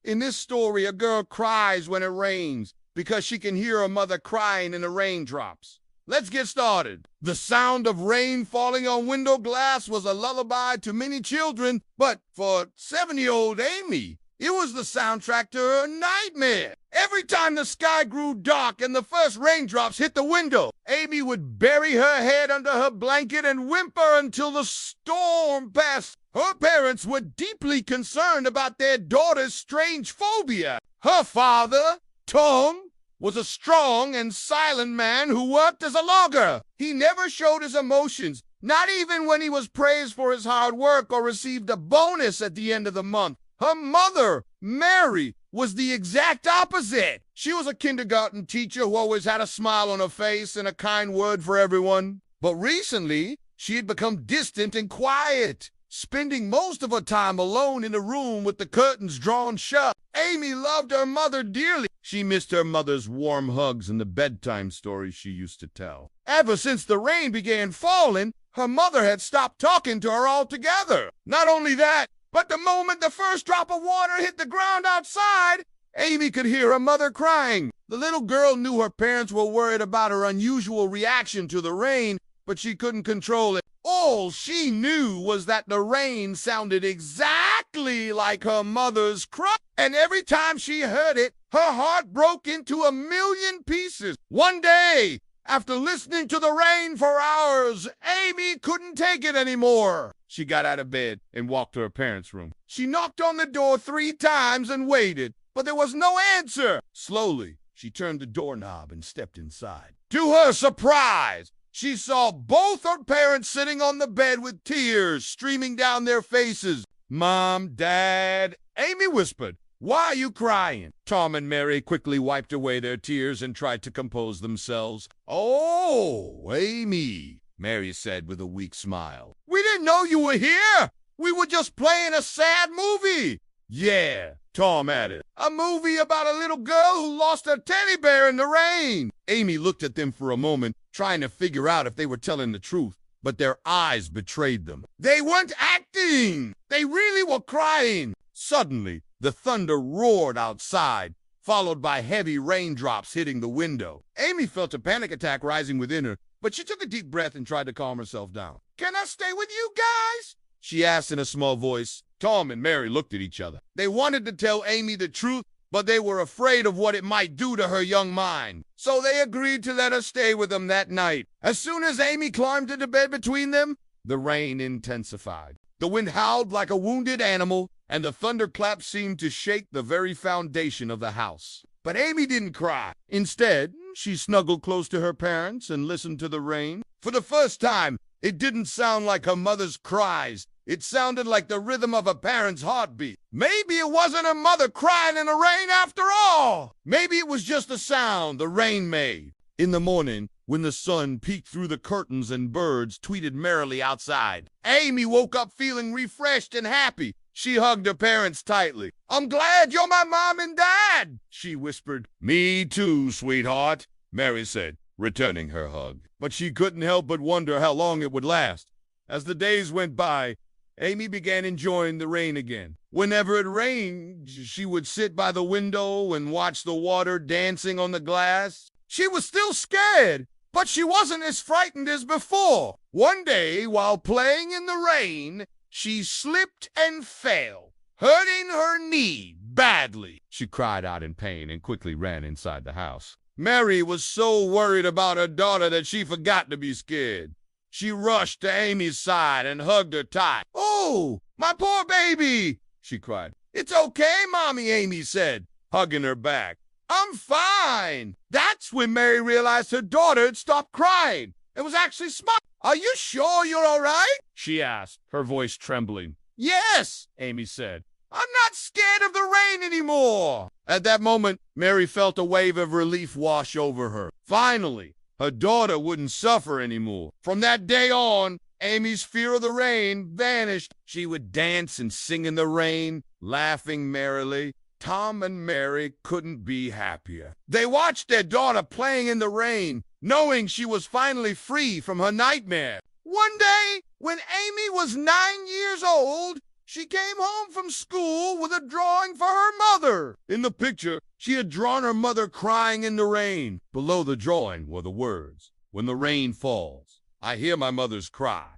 In this story, a girl cries when it rains because she can hear her mother crying in the raindrops. Let's get started. The sound of rain falling on window glass was a lullaby to many children, but for 7-year-old Amy, it was the soundtrack to her nightmare. Every time the sky grew dark and the first raindrops hit the window, Amy would bury her head under her blanket and whimper until the storm passed. Her parents were deeply concerned about their daughter's strange phobia. Her father, Tom, was a strong and silent man who worked as a logger. He never showed his emotions, not even when he was praised for his hard work or received a bonus at the end of the month. Her mother, Mary, was the exact opposite. She was a kindergarten teacher who always had a smile on her face and a kind word for everyone. But recently, she had become distant and quiet, spending most of her time alone in a room with the curtains drawn shut. Amy loved her mother dearly. She missed her mother's warm hugs and the bedtime stories she used to tell. Ever since the rain began falling, her mother had stopped talking to her altogether. Not only that, but the moment the first drop of water hit the ground outside, Amy could hear her mother crying. The little girl knew her parents were worried about her unusual reaction to the rain, but she couldn't control it. All she knew was that the rain sounded exactly like her mother's cry, and every time she heard it, her heart broke into a million pieces. One day, after listening to the rain for hours, Amy couldn't take it anymore. She got out of bed and walked to her parents' room. She knocked on the door 3 times and waited, but there was no answer. Slowly, she turned the doorknob and stepped inside. To her surprise, she saw both her parents sitting on the bed with tears streaming down their faces. "Mom, Dad," Amy whispered. "Why are you crying?" Tom and Mary quickly wiped away their tears and tried to compose themselves. "Oh, Amy," Mary said with a weak smile. "We didn't know you were here. We were just playing a sad movie." "Yeah," Tom added. "A movie about a little girl who lost her teddy bear in the rain." Amy looked at them for a moment, trying to figure out if they were telling the truth, but their eyes betrayed them. They weren't acting. They really were crying. Suddenly, the thunder roared outside, followed by heavy raindrops hitting the window. Amy felt a panic attack rising within her, but she took a deep breath and tried to calm herself down. "Can I stay with you guys?" she asked in a small voice. Tom and Mary looked at each other. They wanted to tell Amy the truth, but they were afraid of what it might do to her young mind. So they agreed to let her stay with them that night. As soon as Amy climbed into bed between them, the rain intensified. The wind howled like a wounded animal, and the thunderclap seemed to shake the very foundation of the house. But Amy didn't cry. Instead, she snuggled close to her parents and listened to the rain. For the first time, it didn't sound like her mother's cries. It sounded like the rhythm of a parent's heartbeat. Maybe it wasn't her mother crying in the rain after all. Maybe it was just the sound the rain made. In the morning, when the sun peeked through the curtains and birds tweeted merrily outside, Amy woke up feeling refreshed and happy. She hugged her parents tightly. "I'm glad you're my mom and dad," she whispered. "Me too, sweetheart," Mary said, returning her hug. But she couldn't help but wonder how long it would last. As the days went by, Amy began enjoying the rain again. Whenever it rained, she would sit by the window and watch the water dancing on the glass. She was still scared, but she wasn't as frightened as before. One day, while playing in the rain, she slipped and fell, hurting her knee badly. She cried out in pain and quickly ran inside the house. Mary was so worried about her daughter that she forgot to be scared. She rushed to Amy's side and hugged her tight. "Oh, my poor baby," she cried. "It's okay, Mommy," Amy said, hugging her back. "I'm fine." That's when Mary realized her daughter had stopped crying and was actually smiling. "Are you sure you're all right?" she asked, her voice trembling. "Yes," Amy said. "I'm not scared of the rain anymore." At that moment, Mary felt a wave of relief wash over her. Finally, her daughter wouldn't suffer anymore. From that day on, Amy's fear of the rain vanished. She would dance and sing in the rain, laughing merrily. Tom and Mary couldn't be happier. They watched their daughter playing in the rain, knowing she was finally free from her nightmare. One day, when Amy was 9 years old, She came home from school with a drawing for her mother. In the picture, she had drawn her mother crying in the rain. Below the drawing were the words, "When the rain falls, I hear my mother's cry."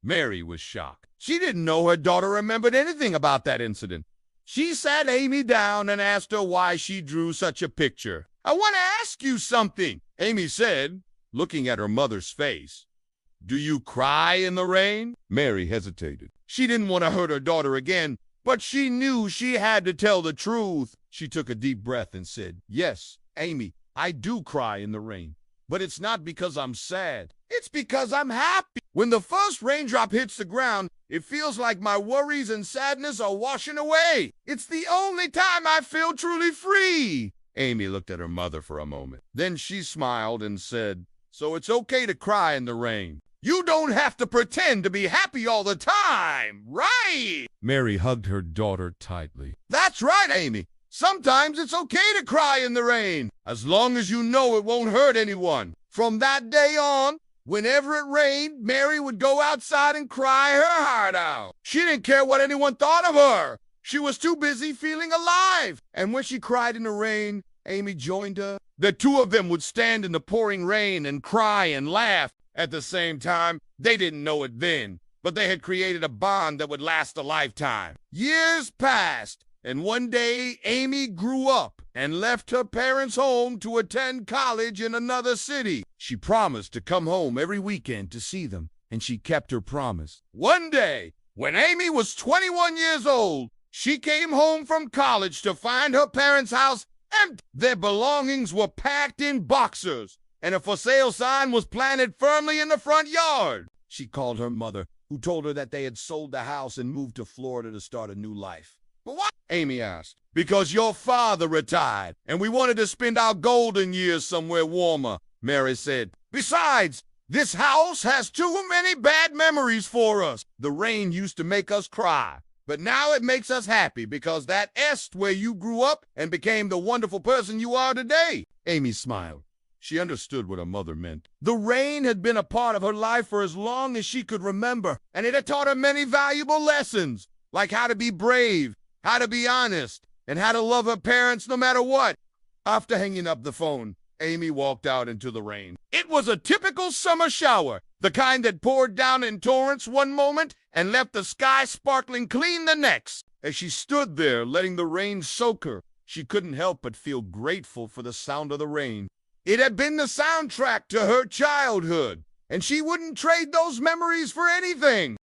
Mary was shocked. She didn't know her daughter remembered anything about that incident. She sat Amy down and asked her why she drew such a picture. "I want to ask you something," Amy said, looking at her mother's face. "Do you cry in the rain?" Mary hesitated. She didn't want to hurt her daughter again, but she knew she had to tell the truth. She took a deep breath and said, "Yes, Amy, I do cry in the rain. But it's not because I'm sad. It's because I'm happy. When the first raindrop hits the ground, it feels like my worries and sadness are washing away. It's the only time I feel truly free." Amy looked at her mother for a moment. Then she smiled and said, "So it's okay to cry in the rain. You don't have to pretend to be happy all the time, right?" Mary hugged her daughter tightly. "That's right, Amy. Sometimes it's okay to cry in the rain, as long as you know it won't hurt anyone." From that day on, whenever it rained, Mary would go outside and cry her heart out. She didn't care what anyone thought of her. She was too busy feeling alive. And when she cried in the rain, Amy joined her. The two of them would stand in the pouring rain and cry and laugh at the same time. They didn't know it then, but they had created a bond that would last a lifetime. Years passed, and one day Amy grew up and left her parents' home to attend college in another city. She promised to come home every weekend to see them, and she kept her promise. One day, when Amy was 21 years old, she came home from college to find her parents' house empty. Their belongings were packed in boxers, and a for sale sign was planted firmly in the front yard. She called her mother, who told her that they had sold the house and moved to Florida to start a new life. "But why?" Amy asked. "Because your father retired, and we wanted to spend our golden years somewhere warmer," Mary said. "Besides, this house has too many bad memories for us. The rain used to make us cry, but now it makes us happy because that est where you grew up and became the wonderful person you are today." Amy smiled. She understood what her mother meant. The rain had been a part of her life for as long as she could remember, and it had taught her many valuable lessons, like how to be brave, how to be honest, and how to love her parents no matter what. After hanging up the phone, Amy walked out into the rain. It was a typical summer shower, the kind that poured down in torrents one moment and left the sky sparkling clean the next. As she stood there letting the rain soak her, she couldn't help but feel grateful for the sound of the rain. It had been the soundtrack to her childhood, and she wouldn't trade those memories for anything.